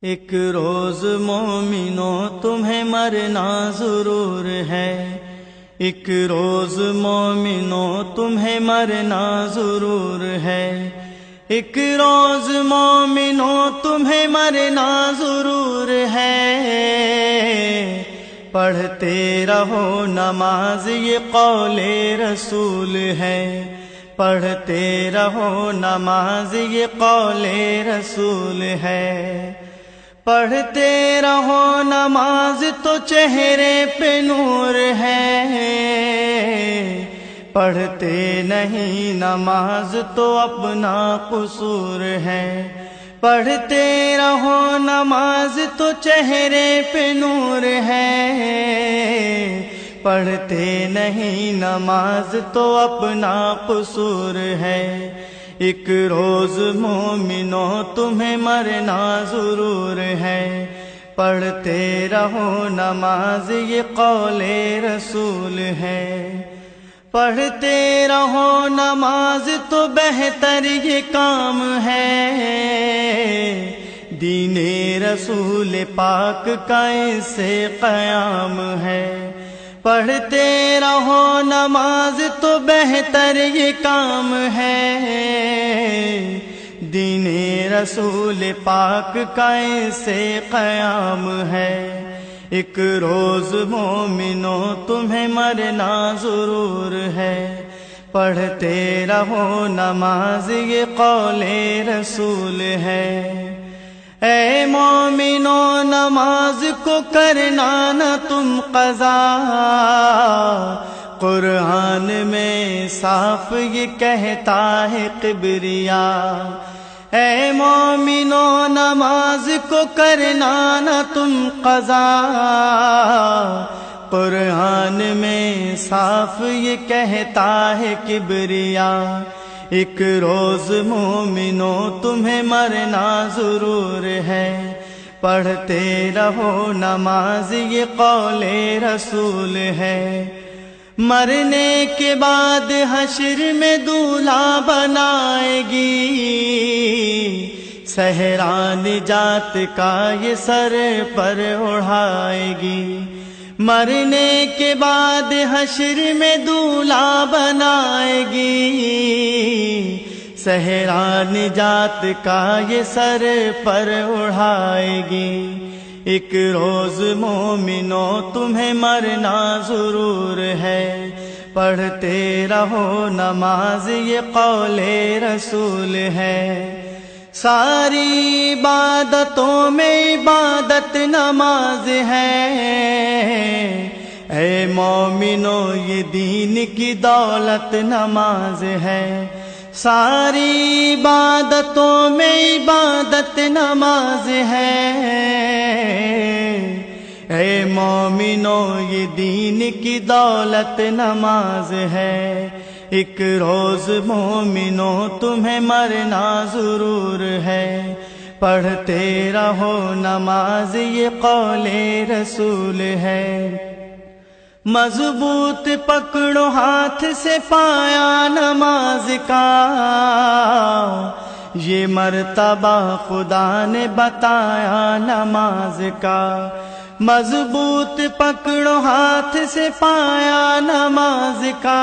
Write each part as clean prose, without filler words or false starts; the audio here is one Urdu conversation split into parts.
ایک روز مومنوں تمہیں مرنا ضرور ہے، ایک روز مومنوں تمہیں مرنا ضرور ہے، ایک روز مومنوں تمہیں مرنا ضرور ہے۔ پڑھتے رہو نماز یہ قول رسول ہے، پڑھتے رہو نماز یہ قول رسول ہے۔ پڑھتے رہو نماز تو چہرے پہ نور ہے، پڑھتے نہیں نماز تو اپنا قصور ہے۔ پڑھتے رہو نماز تو چہرے پہ نور ہے، پڑھتے نہیں نماز تو اپنا قصور ہے۔ ایک روز مومنوں تمہیں مرنا ضرور ہے، پڑھتے رہو نماز یہ قول رسول ہے۔ پڑھتے رہو نماز تو بہتر یہ کام ہے، دین رسول پاک کا اس سے قیام ہے۔ پڑھتے رہو نماز تو بہتر یہ کام ہے، دین رسول پاک کا اس سے قیام ہے۔ ایک روز مومنوں تمہیں مرنا ضرور ہے، پڑھتے رہو نماز یہ قول رسول ہے۔ اے مومنوں نماز کو کرنا نہ تم قضا، قرآن میں صاف یہ کہتا ہے کبریا۔ اے مومنوں نماز کو کرنا نہ تم قضا، قرآن میں صاف یہ کہتا ہے کبریا۔ ایک روز مومنوں تمہیں مرنا ضرور ہے، پڑھتے رہو نماز یہ قول رسول ہے۔ مرنے کے بعد حشر میں دولہا بنائے گی، صحرا نجات کا یہ سر پر اڑھائے گی۔ مرنے کے بعد حشر میں دولہا بنائے گی، صحرا نجات کا یہ سر پر اڑھائے گی۔ ایک روز مومنوں تمہیں مرنا ضرور ہے، پڑھتے رہو نماز یہ قول رسول ہے۔ ساری عبادتوں میں عبادت نماز ہے، اے مومنوں یہ دین کی دولت نماز ہے۔ ساری عبادتوں میں عبادت نماز ہے، اے مومنوں یہ دین کی دولت نماز ہے۔ ایک روز مومنوں تمہیں مرنا ضرور ہے، پڑھتے رہو نماز یہ قول رسول ہے۔ مضبوط پکڑو ہاتھ سے پایا نماز کا، یہ مرتبہ خدا نے بتایا نماز کا۔ مضبوط پکڑو ہاتھ سے پایا نماز کا،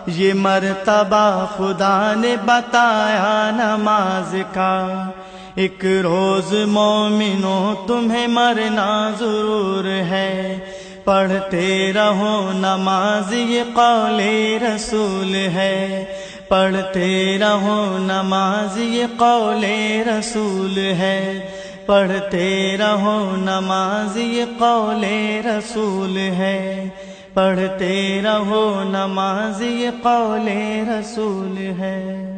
یہ مرتبہ خدا نے بتایا نماز کا۔ ایک روز مومنوں تمہیں مرنا ضرور ہے، پڑھتے رہو نماز یہ قول رسول ہے۔ پڑھتے رہو نماز یہ قول رسول ہے، پڑھتے رہو نماز یہ قول رسول ہے، پڑھتے رہو نماز یہ قول رسول ہے۔